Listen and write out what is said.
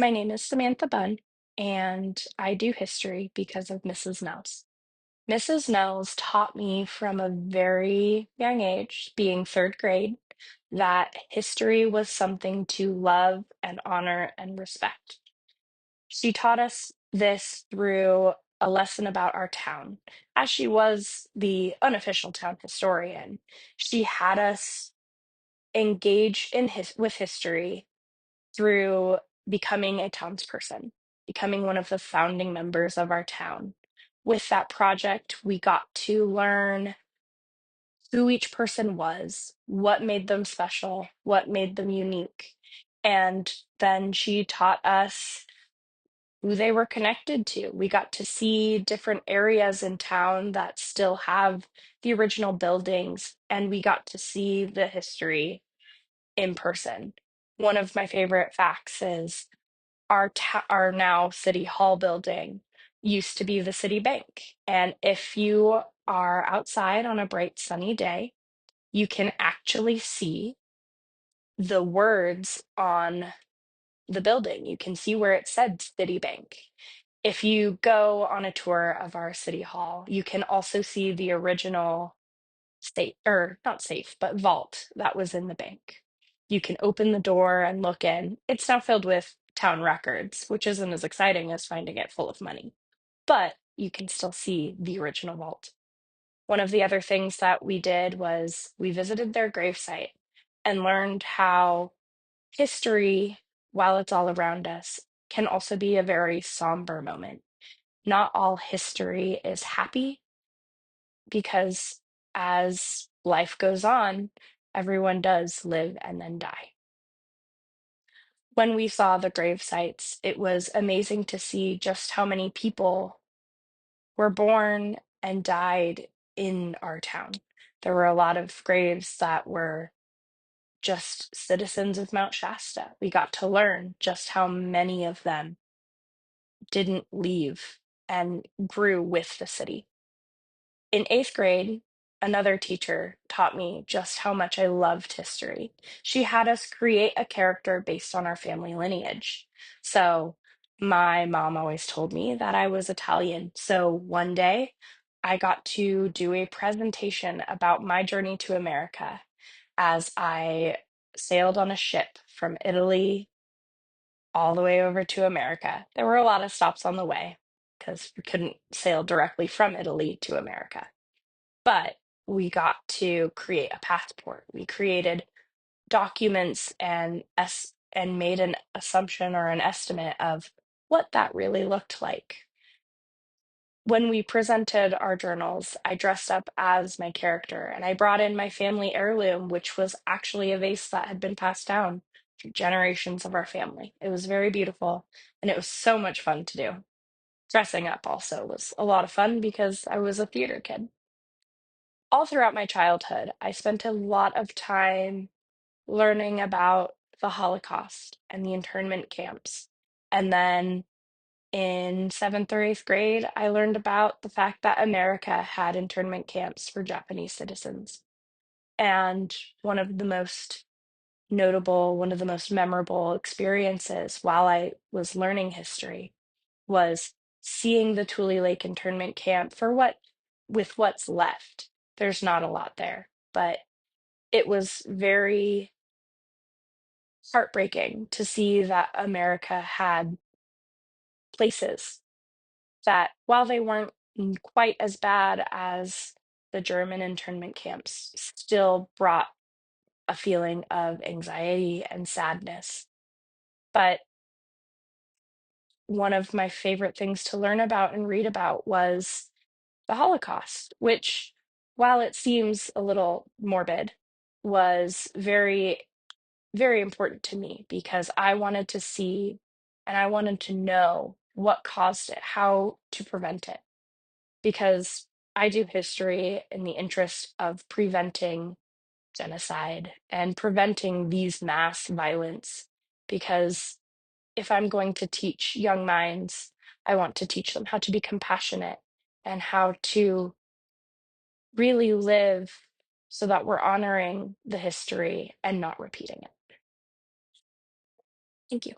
My name is Samantha Bunn, and I do history because of Mrs. Nels. Mrs. Nels taught me from a very young age, being third grade, that history was something to love and honor and respect. She taught us this through a lesson about our town. As she was the unofficial town historian, she had us engage with history through becoming a townsperson, becoming one of the founding members of our town. With that project, we got to learn who each person was, what made them special, what made them unique. And then she taught us who they were connected to. We got to see different areas in town that still have the original buildings, and we got to see the history in person. One of my favorite facts is our now city hall building used to be the city bank. And if you are outside on a bright sunny day, you can actually see the words on the building. You can see where it said city bank. If you go on a tour of our city hall, you can also see the original safe, or not safe, but vault that was in the bank. You can open the door and look in. It's now filled with town records, which isn't as exciting as finding it full of money, but you can still see the original vault. One of the other things that we did was we visited their gravesite and learned how history, while it's all around us, can also be a very somber moment. Not all history is happy because as life goes on, everyone does live and then die. When we saw the grave sites, it was amazing to see just how many people were born and died in our town. There were a lot of graves that were just citizens of Mount Shasta. We got to learn just how many of them didn't leave and grew with the city. In eighth grade, another teacher taught me just how much I loved history. She had us create a character based on our family lineage. So, my mom always told me that I was Italian. So, one day I got to do a presentation about my journey to America as I sailed on a ship from Italy all the way over to America. There were a lot of stops on the way because we couldn't sail directly from Italy to America, but we got to create a passport. We created documents and made an assumption or an estimate of what that really looked like. When we presented our journals, I dressed up as my character and I brought in my family heirloom, which was actually a vase that had been passed down through generations of our family. It was very beautiful and it was so much fun to do. Dressing up also was a lot of fun because I was a theater kid. All throughout my childhood, I spent a lot of time learning about the Holocaust and the internment camps. And then in seventh or eighth grade, I learned about the fact that America had internment camps for Japanese citizens. And one of the most memorable experiences while I was learning history was seeing the Tule Lake internment camp with what's left. There's not a lot there, but it was very heartbreaking to see that America had places that, while they weren't quite as bad as the German internment camps, still brought a feeling of anxiety and sadness. But one of my favorite things to learn about and read about was the Holocaust, which, while it seems a little morbid, was very, very important to me because I wanted to see and I wanted to know what caused it, how to prevent it. Because I do history in the interest of preventing genocide and preventing these mass violence. Because if I'm going to teach young minds, I want to teach them how to be compassionate and how to really live so that we're honoring the history and not repeating it. Thank you.